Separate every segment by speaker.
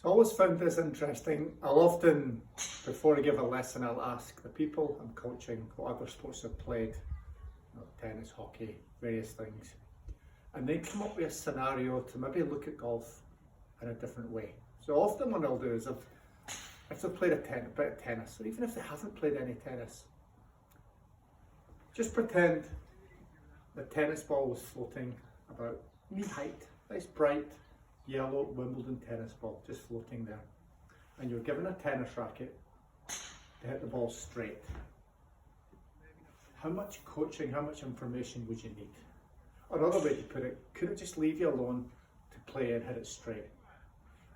Speaker 1: So I always found this interesting. I'll often, before I give a lesson, I'll ask the people I'm coaching what other sports they've played, tennis, hockey, various things, and they come up with a scenario to maybe look at golf in a different way. So often what I'll do is if they've played a bit of tennis, or even if they haven't played any tennis, just pretend the tennis ball was floating about knee height, nice bright yellow Wimbledon tennis ball just floating there, and you're given a tennis racket to hit the ball straight. How much coaching, how much information would you need? Another way to put it, could it just leave you alone to play and hit it straight?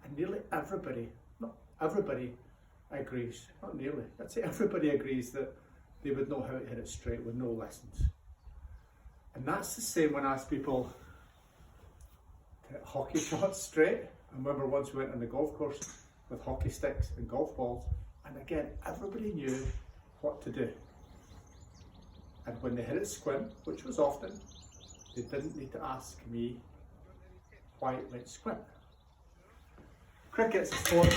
Speaker 1: And nearly everybody, not everybody agrees, not nearly, I'd say everybody agrees that they would know how to hit it straight with no lessons. And that's the same when I ask people to hit hockey shots straight. I remember once we went on the golf course with hockey sticks and golf balls, and again, everybody knew what to do. And when they hit it squint, which was often, they didn't need to ask me why it went squint. Cricket's a sport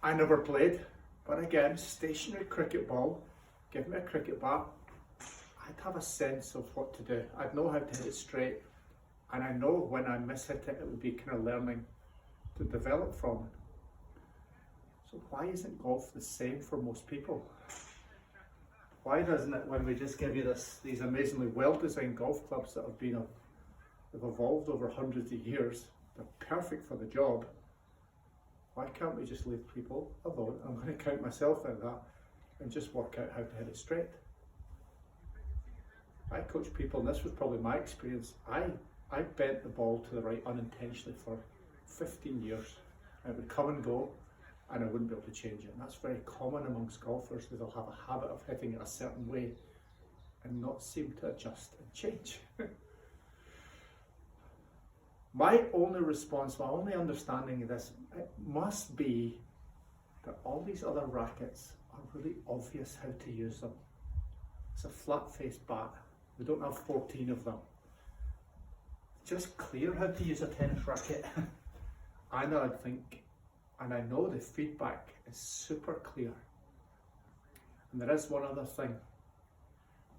Speaker 1: I never played, but again, stationary cricket ball, give me a cricket bat, I'd have a sense of what to do. I'd know how to hit it straight, and I know when I mishit it, it would be kind of learning to develop from it. So why isn't golf the same for most people? Why doesn't it, when we just give you these amazingly well-designed golf clubs that have evolved over hundreds of years, they're perfect for the job, why can't we just leave people alone? I'm going to count myself out of that and just work out how to hit it straight. I coach people, and this was probably my experience, I bent the ball to the right unintentionally for 15 years. It would come and go, and I wouldn't be able to change it. And that's very common amongst golfers, that they'll have a habit of hitting it a certain way and not seem to adjust and change. My only response, my only understanding of this, it must be that all these other rackets are really obvious how to use them. It's a flat-faced bat. We don't have 14 of them. Just clear how to use a tennis racket. I know the feedback is super clear. And there is one other thing.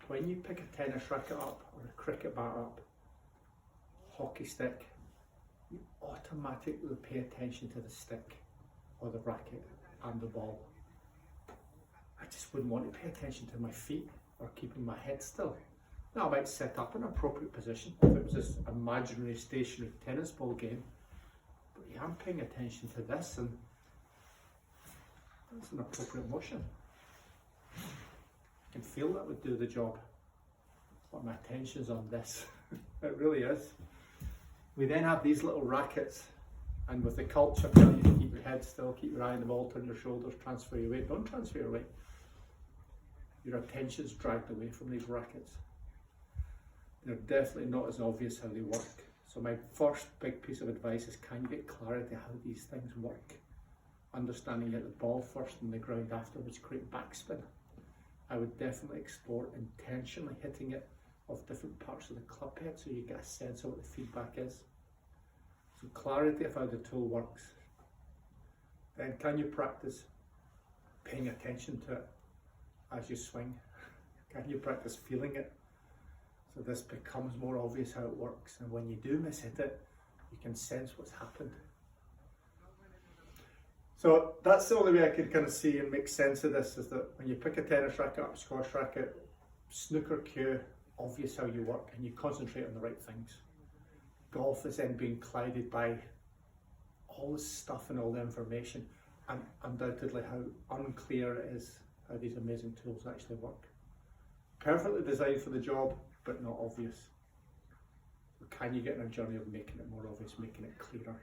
Speaker 1: When you pick a tennis racket up or a cricket bat up, hockey stick, you automatically pay attention to the stick or the racket and the ball. I just wouldn't want to pay attention to my feet or keeping my head still. Now I might set up an appropriate position if it was this imaginary stationary tennis ball game, but yeah, I'm paying attention to this, and that's an appropriate motion. I can feel that would do the job, but my attention's on this. It really is. We then have these little rackets, and with the culture telling you to keep your head still, keep your eye on the ball, turn your shoulders, transfer your weight. Don't transfer your weight. Your attention's dragged away from these rackets. They're definitely not as obvious how they work. So my first big piece of advice is, can you get clarity how these things work? Understanding that the ball first and the ground afterwards create backspin. I would definitely explore intentionally hitting it off different parts of the club head so you get a sense of what the feedback is. So clarity of how the tool works. Then can you practice paying attention to it as you swing? Can you practice feeling it? So this becomes more obvious how it works, and when you do mishit it, you can sense what's happened. So that's the only way I can kind of see and make sense of this, is that when you pick a tennis racket up, squash racket, snooker cue, obvious how you work, and you concentrate on the right things. Golf is then being clouded by all this stuff and all the information, and undoubtedly how unclear it is how these amazing tools actually work. Perfectly designed for the job, but not obvious. So can you get on a journey of making it more obvious, making it clearer?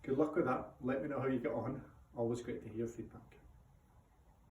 Speaker 1: Good luck with that. Let me know how you get on. Always great to hear feedback.